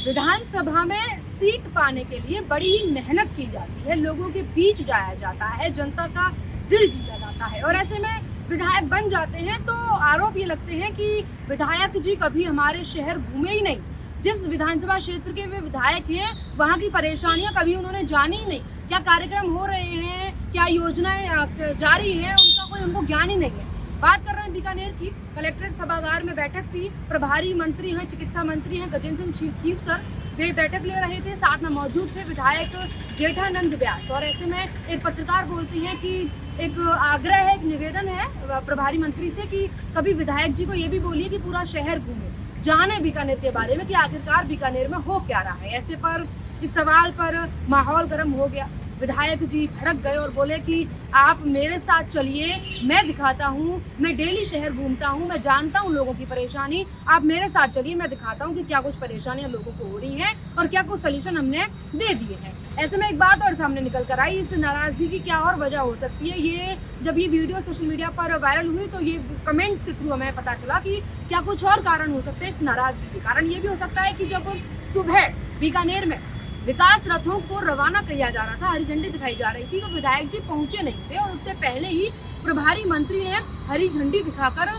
विधानसभा में सीट पाने के लिए बड़ी ही मेहनत की जाती है, लोगों के बीच जाया जाता है, जनता का दिल जीता जाता है और ऐसे में विधायक बन जाते हैं तो आरोप ये लगते हैं कि विधायक जी कभी हमारे शहर घूमे ही नहीं। जिस विधानसभा क्षेत्र के वे विधायक हैं वहाँ की परेशानियां कभी उन्होंने जानी ही नहीं। क्या कार्यक्रम हो रहे हैं, क्या योजनाएं जारी हैं, उनका कोई उनको ज्ञान ही नहीं है। बात कर रहे हैं बीकानेर की। कलेक्ट्रेट सभागार में बैठक थी। प्रभारी मंत्री हैं, चिकित्सा मंत्री हैं गजेंद्र सिंह खीव सर, वे बैठक ले रहे थे। साथ में मौजूद थे विधायक जेठानंद व्यास और ऐसे में एक पत्रकार बोलते हैं कि एक आग्रह है, एक निवेदन है प्रभारी मंत्री से कि कभी विधायक जी को ये भी बोलिए कि पूरा शहर घूमे, जाने बीकानेर के बारे में कि आखिरकार बीकानेर में हो क्या रहा है। ऐसे पर इस सवाल पर माहौल गर्म हो गया। विधायक जी भड़क गए और बोले कि आप मेरे साथ चलिए, मैं दिखाता हूँ, मैं डेली शहर घूमता हूँ, मैं जानता हूँ लोगों की परेशानी, आप मेरे साथ चलिए, मैं दिखाता हूँ कि क्या कुछ परेशानियां लोगों को हो रही हैं और क्या कुछ सलूशन हमने दे दिए हैं। ऐसे में एक बात और सामने निकल कर आई, इस नाराजगी की क्या और वजह हो सकती है। ये जब ये वीडियो सोशल मीडिया पर वायरल हुई तो ये कमेंट्स के थ्रू हमें पता चला कि क्या कुछ और कारण हो सकते हैं इस नाराजगी के। कारण ये भी हो सकता है कि जब सुबह बीकानेर में विकास रथों को रवाना किया जा रहा था, हरी झंडी दिखाई जा रही थी, तो विधायक जी पहुंचे नहीं थे और उससे पहले ही प्रभारी मंत्री ने हरी झंडी दिखाकर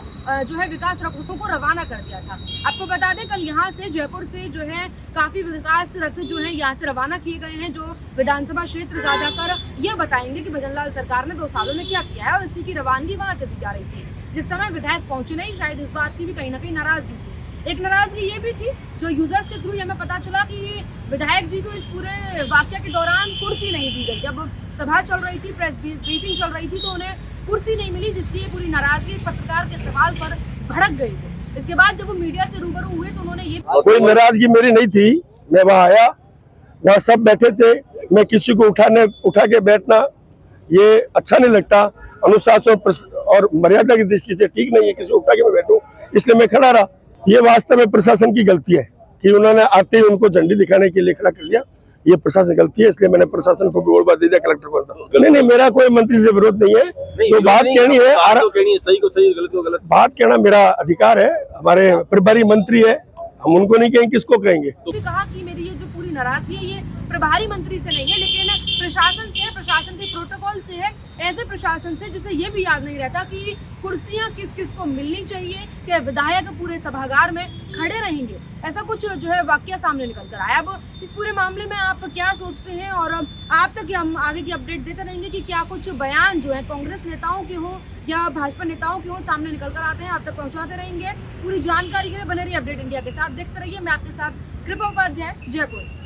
जो है विकास रथों को रवाना कर दिया था। आपको बता दें कल यहाँ से जयपुर से जो है काफी विकास रथ जो है यहाँ से रवाना किए गए हैं, जो विधानसभा क्षेत्र जा जाकर ये बताएंगे कि भजनलाल सरकार ने 2 सालों में क्या किया है और इसी की रवानगी वहाँ से दी जा रही थी। जिस समय विधायक पहुंचे नहीं, शायद इस बात की भी कहीं ना कहीं नाराजगी थी। एक नाराजगी ये भी थी जो यूजर्स के थ्रू हमें पता चला कि विधायक जी को इस पूरे वाकया के दौरान कुर्सी नहीं दी गई। जब सभा चल रही थी, प्रेस ब्रीफिंग चल रही थी, तो उन्हें कुर्सी नहीं मिली, जिसकी पूरी नाराजगी पत्रकार के सवाल पर भड़क गई थी। इसके बाद जब वो मीडिया से रूबरू हुए तो उन्होंने ये कोई नाराजगी मेरी नहीं थी। मैं वहाँ आया, वहाँ सब बैठे थे, मैं किसी को उठा के बैठना ये अच्छा नहीं लगता, अनुशासन और मर्यादा की दृष्टि से ठीक नहीं है किसी को उठा के मैं बैठूं, इसलिए मैं खड़ा रहा। ये वास्तव में प्रशासन की गलती है कि उन्होंने आते ही उनको झंडी दिखाने के लिए खड़ा कर दिया। ये प्रशासन गलती है, इसलिए मैंने प्रशासन को भी और बात दे दिया, कलेक्टर को। नहीं, मेरा कोई मंत्री से विरोध नहीं है। तो बात कहनी है, सही को सही, गलत को गलत। बात कहना मेरा अधिकार है। हमारे प्रभारी मंत्री है, हम उनको नहीं कहेंगे, किसको कहेंगे। तो भी कहा कि मेरी ये जो पूरी नाराजगी है ये प्रभारी मंत्री से नहीं है, लेकिन प्रशासन से, प्रशासन के प्रोटोकॉल से है। ऐसे प्रशासन से जिसे ये भी याद नहीं रहता कि कुर्सियां किस किस को मिलनी चाहिए, कि विधायक पूरे सभागार में खड़े रहेंगे। ऐसा कुछ जो है वाकया सामने निकल कर आया। अब इस पूरे मामले में आप क्या सोचते हैं और आप तक हम आगे की अपडेट देते रहेंगे कि क्या कुछ बयान जो है कांग्रेस नेताओं के हों या भाजपा नेताओं के हों सामने निकल कर आते हैं, आप तक पहुंचाते रहेंगे। पूरी जानकारी के लिए बने रहिए अपडेट इंडिया के साथ, देखते रहिए। मैं आपके साथ कृपा उपाध्याय, जयपुर।